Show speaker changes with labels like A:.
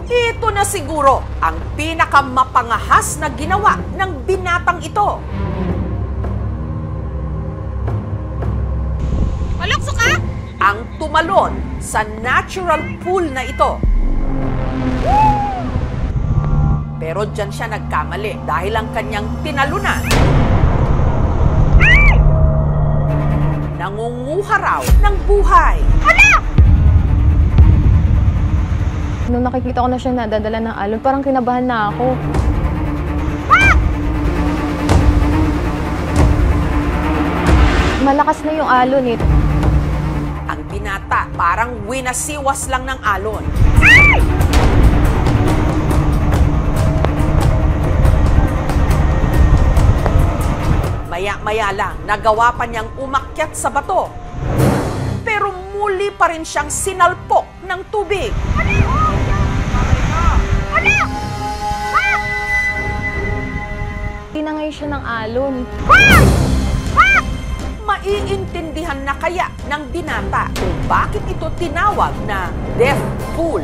A: Ito na siguro ang pinakamapangahas na ginawa ng binatang ito.
B: Malukso ka?
A: Ang tumalon sa natural pool na ito. Pero dyan siya nagkamali dahil ang kanyang tinalunan. Nangunguha raw ng buhay.
C: Nung nakikita ko na siya nadadala ng alon, parang kinabahan na ako. Malakas na yung alon eh.
A: Ang binata parang winasiwas lang ng alon. Maya-maya lang, nagawa pa niyang umakyat sa bato. Pero muli pa rin siyang sinalpok ng tubig.
C: Tinangay siya ng alon.
A: Maiintindihan na kaya ng binata kung bakit ito tinawag na death pool.